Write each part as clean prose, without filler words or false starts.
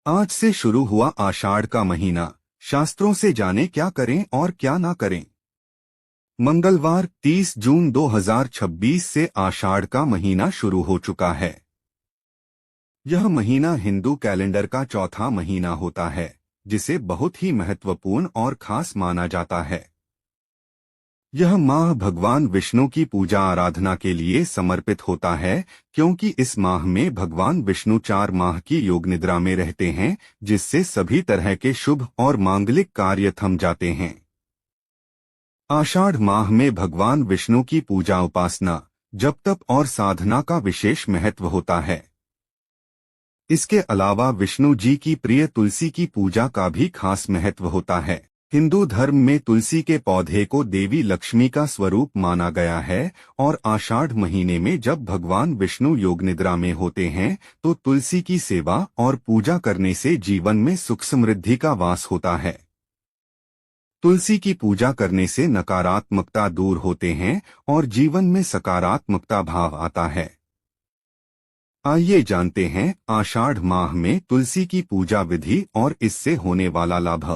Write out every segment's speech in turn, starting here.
आज से शुरू हुआ आषाढ़ का महीना। शास्त्रों से जाने क्या करें और क्या ना करें। मंगलवार 30 जून 2026 से आषाढ़ का महीना शुरू हो चुका है। यह महीना हिंदू कैलेंडर का चौथा महीना होता है, जिसे बहुत ही महत्वपूर्ण और खास माना जाता है। यह माह भगवान विष्णु की पूजा आराधना के लिए समर्पित होता है, क्योंकि इस माह में भगवान विष्णु 4 माह की योग निद्रा में रहते हैं, जिससे सभी तरह के शुभ और मांगलिक कार्य थम जाते हैं। आषाढ़ माह में भगवान विष्णु की पूजा उपासना, जप तप और साधना का विशेष महत्व होता है। इसके अलावा विष्णु जी की प्रिय तुलसी की पूजा का भी खास महत्व होता है। हिंदू धर्म में तुलसी के पौधे को देवी लक्ष्मी का स्वरूप माना गया है और आषाढ़ महीने में जब भगवान विष्णु योग निद्रा में होते हैं तो तुलसी की सेवा और पूजा करने से जीवन में सुख समृद्धि का वास होता है। तुलसी की पूजा करने से नकारात्मकता दूर होते हैं और जीवन में सकारात्मकता भाव आता है। आइए जानते हैं आषाढ़ माह में तुलसी की पूजा विधि और इससे होने वाला लाभ।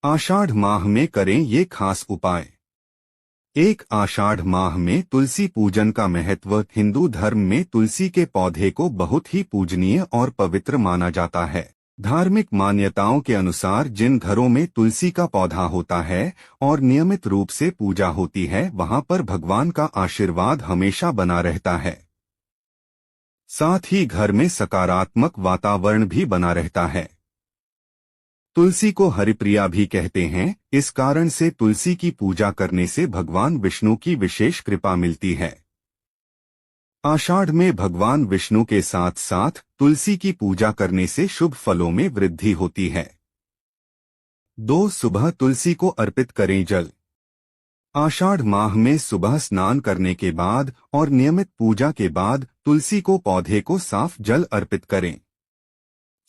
आषाढ़ माह में करें ये खास उपाय। 1 आषाढ़ माह में तुलसी पूजन का महत्व। हिंदू धर्म में तुलसी के पौधे को बहुत ही पूजनीय और पवित्र माना जाता है। धार्मिक मान्यताओं के अनुसार जिन घरों में तुलसी का पौधा होता है और नियमित रूप से पूजा होती है, वहां पर भगवान का आशीर्वाद हमेशा बना रहता है। साथ ही घर में सकारात्मक वातावरण भी बना रहता है। तुलसी को हरिप्रिया भी कहते हैं, इस कारण से तुलसी की पूजा करने से भगवान विष्णु की विशेष कृपा मिलती है। आषाढ़ में भगवान विष्णु के साथ साथ तुलसी की पूजा करने से शुभ फलों में वृद्धि होती है। 2 सुबह तुलसी को अर्पित करें जल। आषाढ़ माह में सुबह स्नान करने के बाद और नियमित पूजा के बाद तुलसी को पौधे को साफ जल अर्पित करें।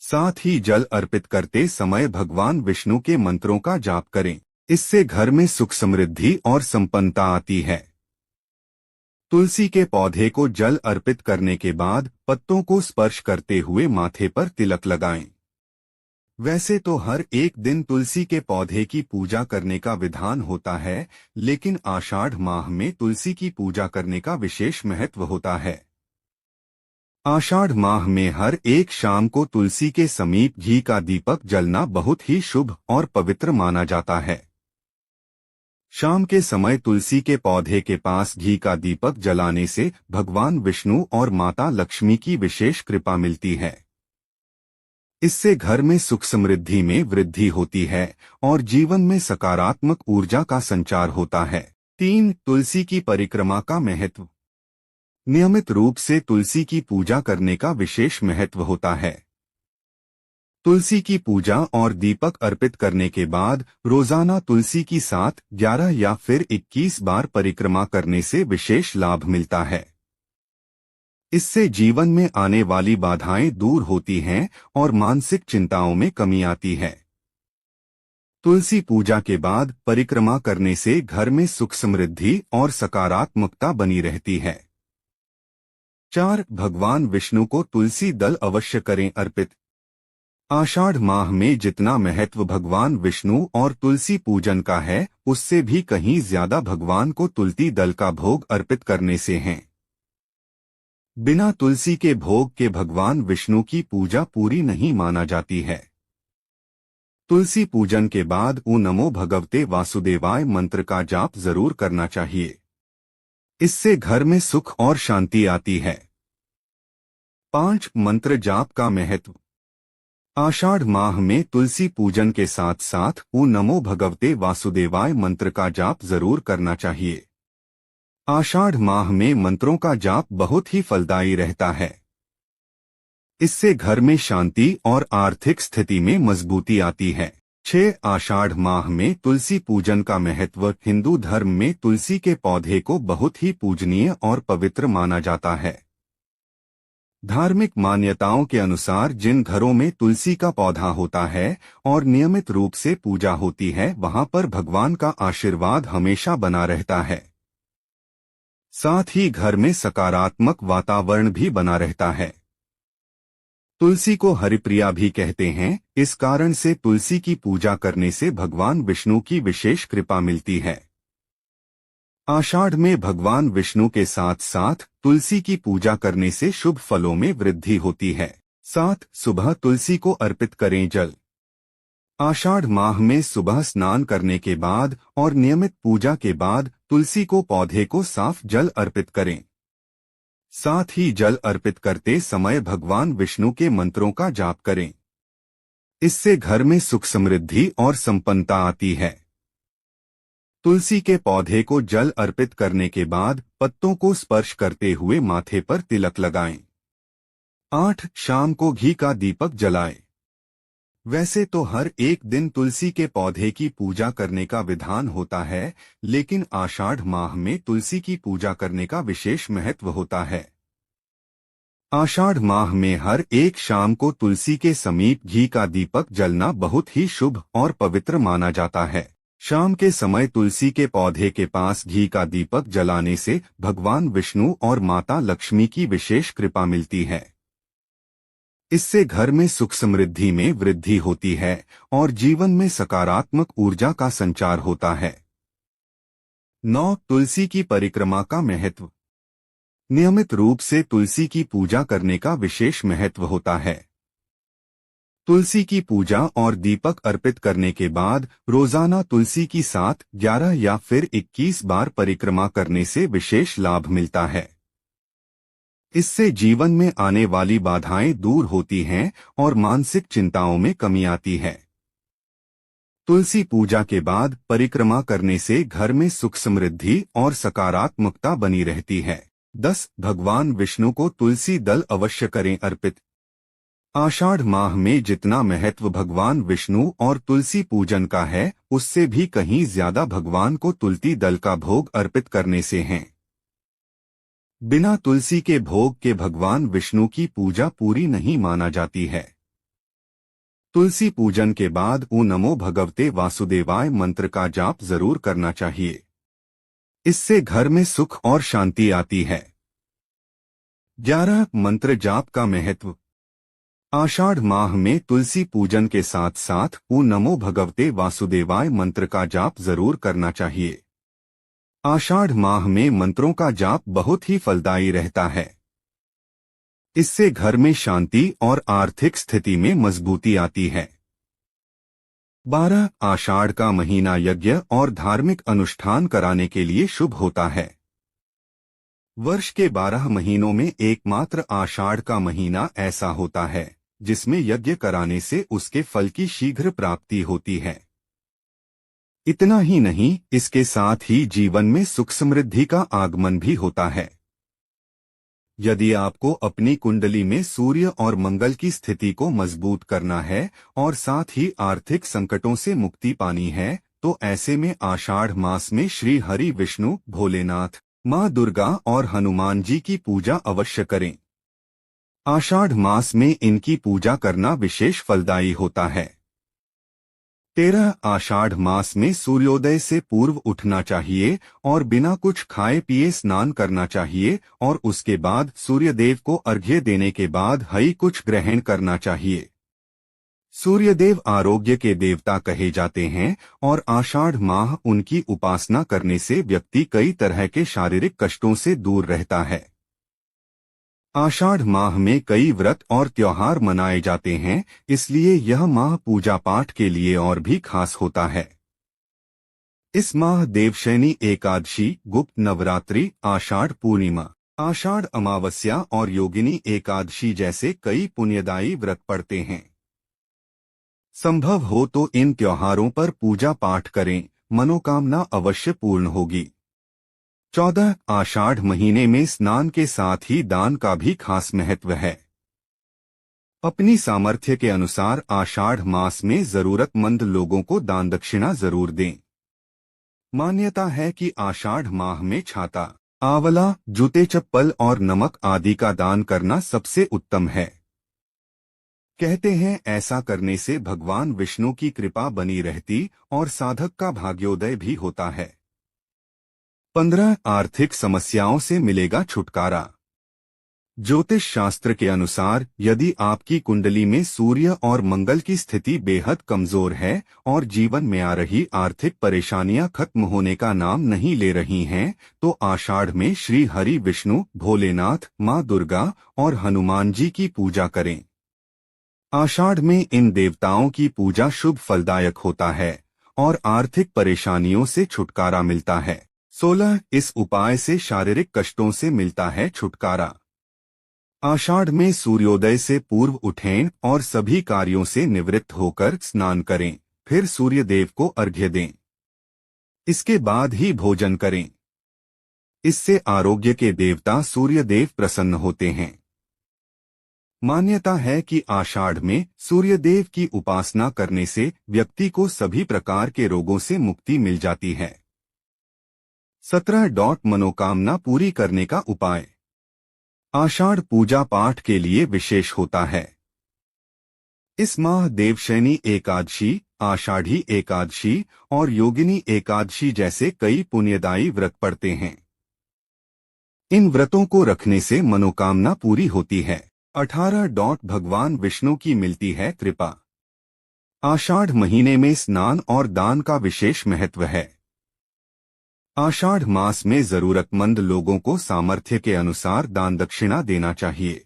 साथ ही जल अर्पित करते समय भगवान विष्णु के मंत्रों का जाप करें। इससे घर में सुख समृद्धि और संपन्नता आती है। तुलसी के पौधे को जल अर्पित करने के बाद पत्तों को स्पर्श करते हुए माथे पर तिलक लगाएं। वैसे तो हर एक दिन तुलसी के पौधे की पूजा करने का विधान होता है, लेकिन आषाढ़ माह में तुलसी की पूजा करने का विशेष महत्व होता है। आषाढ़ माह में हर एक शाम को तुलसी के समीप घी का दीपक जलना बहुत ही शुभ और पवित्र माना जाता है। शाम के समय तुलसी के पौधे के पास घी का दीपक जलाने से भगवान विष्णु और माता लक्ष्मी की विशेष कृपा मिलती है। इससे घर में सुख समृद्धि में वृद्धि होती है और जीवन में सकारात्मक ऊर्जा का संचार होता है। 3 तुलसी की परिक्रमा का महत्व। नियमित रूप से तुलसी की पूजा करने का विशेष महत्व होता है। तुलसी की पूजा और दीपक अर्पित करने के बाद रोजाना तुलसी की 7, 11 या फिर 21 बार परिक्रमा करने से विशेष लाभ मिलता है। इससे जीवन में आने वाली बाधाएं दूर होती हैं और मानसिक चिंताओं में कमी आती है। तुलसी पूजा के बाद परिक्रमा करने से घर में सुख समृद्धि और सकारात्मकता बनी रहती है। 4 भगवान विष्णु को तुलसी दल अवश्य करें अर्पित। आषाढ़ माह में जितना महत्व भगवान विष्णु और तुलसी पूजन का है, उससे भी कहीं ज्यादा भगवान को तुलसी दल का भोग अर्पित करने से है। बिना तुलसी के भोग के भगवान विष्णु की पूजा पूरी नहीं माना जाती है। तुलसी पूजन के बाद ओ नमो भगवते वासुदेवाय मंत्र का जाप जरूर करना चाहिए। इससे घर में सुख और शांति आती है। 5 मंत्र जाप का महत्व। आषाढ़ माह में तुलसी पूजन के साथ साथ ओ नमो भगवते वासुदेवाय मंत्र का जाप जरूर करना चाहिए। आषाढ़ माह में मंत्रों का जाप बहुत ही फलदायी रहता है। इससे घर में शांति और आर्थिक स्थिति में मजबूती आती है। 6 आषाढ़ माह में तुलसी पूजन का महत्व। हिंदू धर्म में तुलसी के पौधे को बहुत ही पूजनीय और पवित्र माना जाता है। धार्मिक मान्यताओं के अनुसार जिन घरों में तुलसी का पौधा होता है और नियमित रूप से पूजा होती है, वहां पर भगवान का आशीर्वाद हमेशा बना रहता है। साथ ही घर में सकारात्मक वातावरण भी बना रहता है। तुलसी को हरिप्रिया भी कहते हैं। इस कारण से तुलसी की पूजा करने से भगवान विष्णु की विशेष कृपा मिलती है। आषाढ़ में भगवान विष्णु के साथ साथ तुलसी की पूजा करने से शुभ फलों में वृद्धि होती है। 7, सुबह तुलसी को अर्पित करें जल। आषाढ़ माह में सुबह स्नान करने के बाद और नियमित पूजा के बाद तुलसी को पौधे को साफ जल अर्पित करें। साथ ही जल अर्पित करते समय भगवान विष्णु के मंत्रों का जाप करें। इससे घर में सुख समृद्धि और संपन्नता आती है। तुलसी के पौधे को जल अर्पित करने के बाद पत्तों को स्पर्श करते हुए माथे पर तिलक लगाएं। 8, शाम को घी का दीपक जलाएं। वैसे तो हर एक दिन तुलसी के पौधे की पूजा करने का विधान होता है, लेकिन आषाढ़ माह में तुलसी की पूजा करने का विशेष महत्व होता है। आषाढ़ माह में हर एक शाम को तुलसी के समीप घी का दीपक जलना बहुत ही शुभ और पवित्र माना जाता है। शाम के समय तुलसी के पौधे के पास घी का दीपक जलाने से भगवान विष्णु और माता लक्ष्मी की विशेष कृपा मिलती है। इससे घर में सुख समृद्धि में वृद्धि होती है और जीवन में सकारात्मक ऊर्जा का संचार होता है। 9, तुलसी की परिक्रमा का महत्व। नियमित रूप से तुलसी की पूजा करने का विशेष महत्व होता है। तुलसी की पूजा और दीपक अर्पित करने के बाद रोजाना तुलसी की 7, 11 या फिर 21 बार परिक्रमा करने से विशेष लाभ मिलता है। इससे जीवन में आने वाली बाधाएं दूर होती हैं और मानसिक चिंताओं में कमी आती है। तुलसी पूजा के बाद परिक्रमा करने से घर में सुख समृद्धि और सकारात्मकता बनी रहती है। 10, भगवान विष्णु को तुलसी दल अवश्य करें अर्पित। आषाढ़ माह में जितना महत्व भगवान विष्णु और तुलसी पूजन का है, उससे भी कहीं ज्यादा भगवान को तुलसी दल का भोग अर्पित करने से हैं। बिना तुलसी के भोग के भगवान विष्णु की पूजा पूरी नहीं माना जाती है। तुलसी पूजन के बाद ओ नमो भगवते वासुदेवाय मंत्र का जाप जरूर करना चाहिए। इससे घर में सुख और शांति आती है। 11, मंत्र जाप का महत्व। आषाढ़ माह में तुलसी पूजन के साथ साथ ओ नमो भगवते वासुदेवाय मंत्र का जाप जरूर करना चाहिए। आषाढ़ माह में मंत्रों का जाप बहुत ही फलदायी रहता है। इससे घर में शांति और आर्थिक स्थिति में मजबूती आती है। 12, आषाढ़ का महीना यज्ञ और धार्मिक अनुष्ठान कराने के लिए शुभ होता है। वर्ष के 12 महीनों में एकमात्र आषाढ़ का महीना ऐसा होता है जिसमें यज्ञ कराने से उसके फल की शीघ्र प्राप्ति होती है। इतना ही नहीं, इसके साथ ही जीवन में सुख समृद्धि का आगमन भी होता है। यदि आपको अपनी कुंडली में सूर्य और मंगल की स्थिति को मजबूत करना है और साथ ही आर्थिक संकटों से मुक्ति पानी है, तो ऐसे में आषाढ़ मास में श्री हरि विष्णु, भोलेनाथ, माँ दुर्गा और हनुमान जी की पूजा अवश्य करें। आषाढ़ मास में इनकी पूजा करना विशेष फलदायी होता है। 13, आषाढ़ मास में सूर्योदय से पूर्व उठना चाहिए और बिना कुछ खाए पिए स्नान करना चाहिए और उसके बाद सूर्यदेव को अर्घ्य देने के बाद हई कुछ ग्रहण करना चाहिए। सूर्यदेव आरोग्य के देवता कहे जाते हैं और आषाढ़ माह उनकी उपासना करने से व्यक्ति कई तरह के शारीरिक कष्टों से दूर रहता है। आषाढ़ माह में कई व्रत और त्योहार मनाए जाते हैं, इसलिए यह माह पूजा पाठ के लिए और भी खास होता है। इस माह देवशयनी एकादशी, गुप्त नवरात्रि, आषाढ़ पूर्णिमा, आषाढ़ अमावस्या और योगिनी एकादशी जैसे कई पुण्यदायी व्रत पड़ते हैं। संभव हो तो इन त्योहारों पर पूजा पाठ करें, मनोकामना अवश्य पूर्ण होगी। 14, आषाढ़ महीने में स्नान के साथ ही दान का भी खास महत्व है। अपनी सामर्थ्य के अनुसार आषाढ़ मास में जरूरतमंद लोगों को दान दक्षिणा जरूर दें। मान्यता है कि आषाढ़ माह में छाता, आंवला, जूते चप्पल और नमक आदि का दान करना सबसे उत्तम है। कहते हैं ऐसा करने से भगवान विष्णु की कृपा बनी रहती और साधक का भाग्योदय भी होता है। 15, आर्थिक समस्याओं से मिलेगा छुटकारा। ज्योतिष शास्त्र के अनुसार यदि आपकी कुंडली में सूर्य और मंगल की स्थिति बेहद कमजोर है और जीवन में आ रही आर्थिक परेशानियां खत्म होने का नाम नहीं ले रही हैं, तो आषाढ़ में श्री हरि विष्णु, भोलेनाथ, माँ दुर्गा और हनुमान जी की पूजा करें। आषाढ़ में इन देवताओं की पूजा शुभ फलदायक होता है और आर्थिक परेशानियों से छुटकारा मिलता है। 16 इस उपाय से शारीरिक कष्टों से मिलता है छुटकारा। आषाढ़ में सूर्योदय से पूर्व उठें और सभी कार्यों से निवृत्त होकर स्नान करें, फिर सूर्यदेव को अर्घ्य दें। इसके बाद ही भोजन करें। इससे आरोग्य के देवता सूर्यदेव प्रसन्न होते हैं। मान्यता है कि आषाढ़ में सूर्यदेव की उपासना करने से व्यक्ति को सभी प्रकार के रोगों से मुक्ति मिल जाती है। 17 मनोकामना पूरी करने का उपाय। आषाढ़ पूजा पाठ के लिए विशेष होता है। इस माह देवशयनी एकादशी, आषाढ़ी एकादशी और योगिनी एकादशी जैसे कई पुण्यदायी व्रत पड़ते हैं। इन व्रतों को रखने से मनोकामना पूरी होती है। 18 भगवान विष्णु की मिलती है कृपा। आषाढ़ महीने में स्नान और दान का विशेष महत्व है। आषाढ़ मास में जरूरतमंद लोगों को सामर्थ्य के अनुसार दान दक्षिणा देना चाहिए।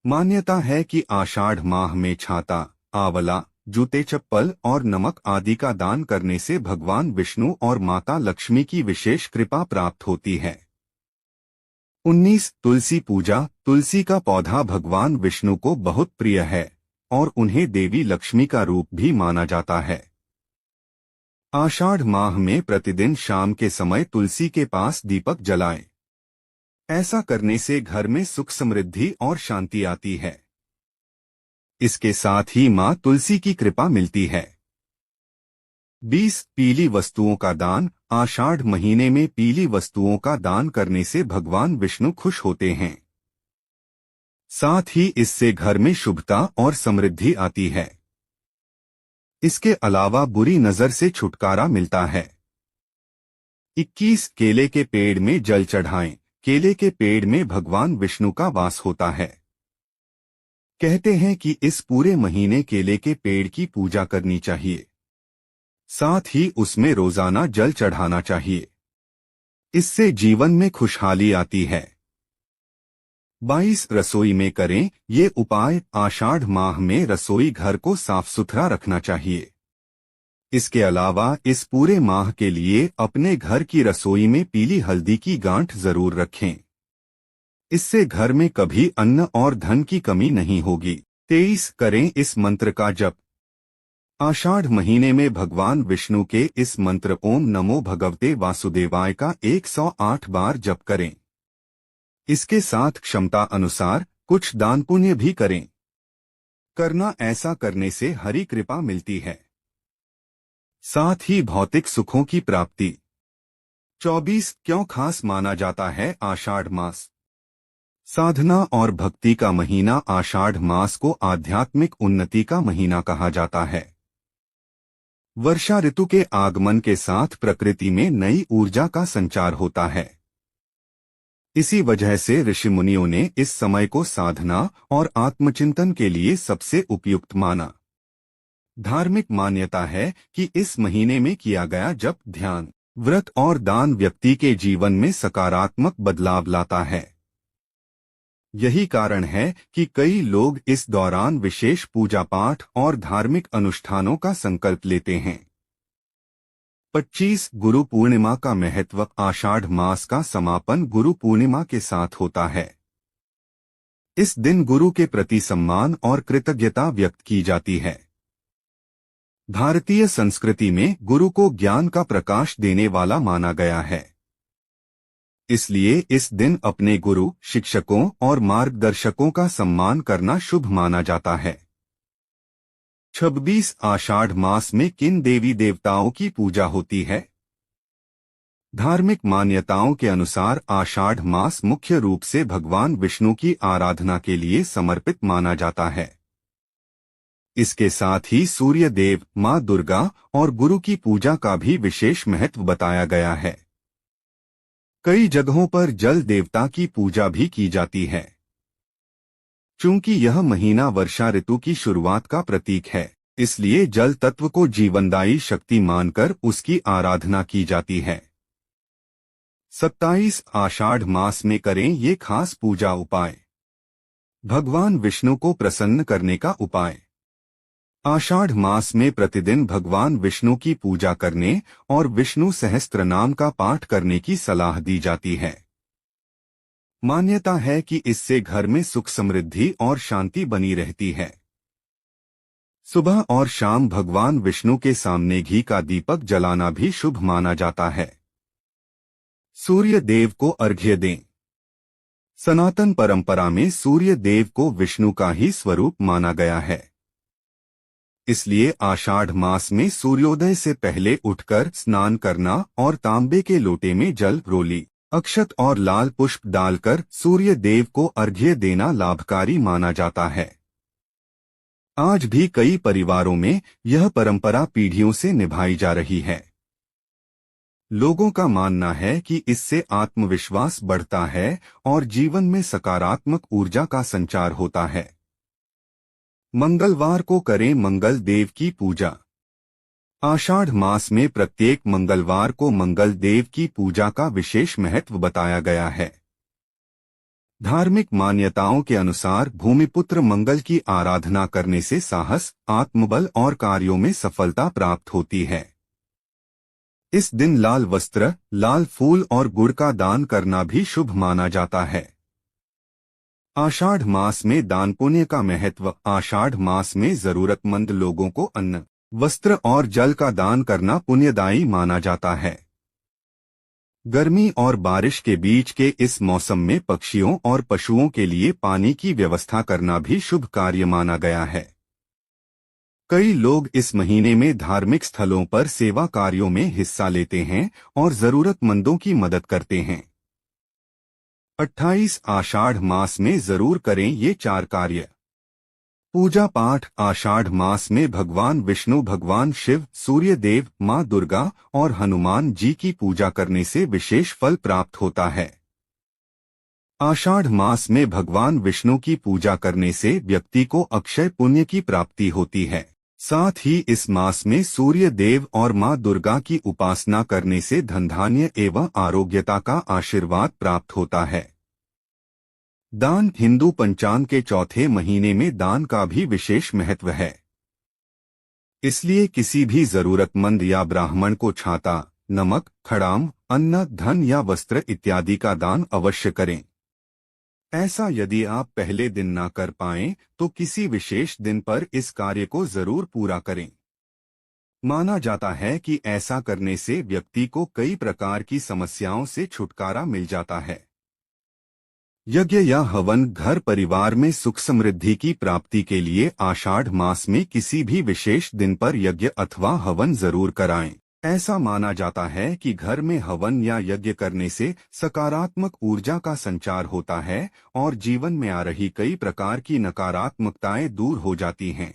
मान्यता है कि आषाढ़ माह में छाता, आंवला, जूते चप्पल और नमक आदि का दान करने से भगवान विष्णु और माता लक्ष्मी की विशेष कृपा प्राप्त होती है। 19 तुलसी पूजा। तुलसी का पौधा भगवान विष्णु को बहुत प्रिय है और उन्हें देवी लक्ष्मी का रूप भी माना जाता है। आषाढ़ माह में प्रतिदिन शाम के समय तुलसी के पास दीपक जलाएं। ऐसा करने से घर में सुख समृद्धि और शांति आती है। इसके साथ ही मां तुलसी की कृपा मिलती है। 20 पीली वस्तुओं का दान। आषाढ़ महीने में पीली वस्तुओं का दान करने से भगवान विष्णु खुश होते हैं। साथ ही इससे घर में शुभता और समृद्धि आती है। इसके अलावा बुरी नजर से छुटकारा मिलता है। 21 केले के पेड़ में जल चढ़ाएं। केले के पेड़ में भगवान विष्णु का वास होता है। कहते हैं कि इस पूरे महीने केले के पेड़ की पूजा करनी चाहिए। साथ ही उसमें रोजाना जल चढ़ाना चाहिए। इससे जीवन में खुशहाली आती है। 22 रसोई में करें ये उपाय। आषाढ़ माह में रसोई घर को साफ सुथरा रखना चाहिए। इसके अलावा इस पूरे माह के लिए अपने घर की रसोई में पीली हल्दी की गांठ जरूर रखें। इससे घर में कभी अन्न और धन की कमी नहीं होगी। 23 करें इस मंत्र का जप। आषाढ़ महीने में भगवान विष्णु के इस मंत्र ओम नमो भगवते वासुदेवाय का 108 बार जप करें। इसके साथ क्षमता अनुसार कुछ दान पुण्य भी करें। करना ऐसा करने से हरि कृपा मिलती है। साथ ही भौतिक सुखों की प्राप्ति। 24 क्यों खास माना जाता है आषाढ़ मास? साधना और भक्ति का महीना आषाढ़ मास को आध्यात्मिक उन्नति का महीना कहा जाता है। वर्षा ऋतु के आगमन के साथ प्रकृति में नई ऊर्जा का संचार होता है। इसी वजह से ऋषि मुनियों ने इस समय को साधना और आत्मचिंतन के लिए सबसे उपयुक्त माना। धार्मिक मान्यता है कि इस महीने में किया गया जप, ध्यान, व्रत और दान व्यक्ति के जीवन में सकारात्मक बदलाव लाता है। यही कारण है कि कई लोग इस दौरान विशेष पूजा पाठ और धार्मिक अनुष्ठानों का संकल्प लेते हैं। 25 गुरु पूर्णिमा का महत्व। आषाढ़ मास का समापन गुरु पूर्णिमा के साथ होता है। इस दिन गुरु के प्रति सम्मान और कृतज्ञता व्यक्त की जाती है। भारतीय संस्कृति में गुरु को ज्ञान का प्रकाश देने वाला माना गया है। इसलिए इस दिन अपने गुरु, शिक्षकों और मार्गदर्शकों का सम्मान करना शुभ माना जाता है। 26 आषाढ़ मास में किन देवी देवताओं की पूजा होती है? धार्मिक मान्यताओं के अनुसार आषाढ़ मास मुख्य रूप से भगवान विष्णु की आराधना के लिए समर्पित माना जाता है। इसके साथ ही सूर्य देव, माँ दुर्गा और गुरु की पूजा का भी विशेष महत्व बताया गया है। कई जगहों पर जल देवता की पूजा भी की जाती है। चूंकि यह महीना वर्षा ऋतु की शुरुआत का प्रतीक है, इसलिए जल तत्व को जीवनदायी शक्ति मानकर उसकी आराधना की जाती है। 27 आषाढ़ मास में करें ये खास पूजा उपाय। भगवान विष्णु को प्रसन्न करने का उपाय। आषाढ़ मास में प्रतिदिन भगवान विष्णु की पूजा करने और विष्णु सहस्त्र नाम का पाठ करने की सलाह दी जाती है। मान्यता है कि इससे घर में सुख समृद्धि और शांति बनी रहती है। सुबह और शाम भगवान विष्णु के सामने घी का दीपक जलाना भी शुभ माना जाता है। सूर्य देव को अर्घ्य दें। सनातन परंपरा में सूर्य देव को विष्णु का ही स्वरूप माना गया है। इसलिए आषाढ़ मास में सूर्योदय से पहले उठकर स्नान करना और तांबे के लोटे में जल, रोली, अक्षत और लाल पुष्प डालकर सूर्य देव को अर्घ्य देना लाभकारी माना जाता है। आज भी कई परिवारों में यह परंपरा पीढ़ियों से निभाई जा रही है। लोगों का मानना है कि इससे आत्मविश्वास बढ़ता है और जीवन में सकारात्मक ऊर्जा का संचार होता है। मंगलवार को करें मंगल देव की पूजा। आषाढ़ मास में प्रत्येक मंगलवार को मंगल देव की पूजा का विशेष महत्व बताया गया है। धार्मिक मान्यताओं के अनुसार भूमिपुत्र मंगल की आराधना करने से साहस, आत्मबल और कार्यों में सफलता प्राप्त होती है। इस दिन लाल वस्त्र, लाल फूल और गुड़ का दान करना भी शुभ माना जाता है। आषाढ़ मास में दान पुण्य का महत्व। आषाढ़ मास में जरूरतमंद लोगों को अन्न, वस्त्र और जल का दान करना पुण्यदायी माना जाता है। गर्मी और बारिश के बीच के इस मौसम में पक्षियों और पशुओं के लिए पानी की व्यवस्था करना भी शुभ कार्य माना गया है। कई लोग इस महीने में धार्मिक स्थलों पर सेवा कार्यों में हिस्सा लेते हैं और जरूरतमंदों की मदद करते हैं। 28 आषाढ़ मास में जरूर करें ये 4 कार्य। पूजा पाठ। आषाढ़ मास में भगवान विष्णु, भगवान शिव, सूर्य देव, माँ दुर्गा और हनुमान जी की पूजा करने से विशेष फल प्राप्त होता है। आषाढ़ मास में भगवान विष्णु की पूजा करने से व्यक्ति को अक्षय पुण्य की प्राप्ति होती है। साथ ही इस मास में सूर्य देव और माँ दुर्गा की उपासना करने से धनधान्य एवं आरोग्यता का आशीर्वाद प्राप्त होता है। दान। हिंदू पंचांग के चौथे महीने में दान का भी विशेष महत्व है। इसलिए किसी भी जरूरतमंद या ब्राह्मण को छाता, नमक, खड़ाम, अन्न, धन या वस्त्र इत्यादि का दान अवश्य करें। ऐसा यदि आप पहले दिन ना कर पाएं तो किसी विशेष दिन पर इस कार्य को जरूर पूरा करें। माना जाता है कि ऐसा करने से व्यक्ति को कई प्रकार की समस्याओं से छुटकारा मिल जाता है। यज्ञ या हवन। घर परिवार में सुख समृद्धि की प्राप्ति के लिए आषाढ़ मास में किसी भी विशेष दिन पर यज्ञ अथवा हवन जरूर कराएं। ऐसा माना जाता है कि घर में हवन या यज्ञ करने से सकारात्मक ऊर्जा का संचार होता है और जीवन में आ रही कई प्रकार की नकारात्मकताएं दूर हो जाती हैं।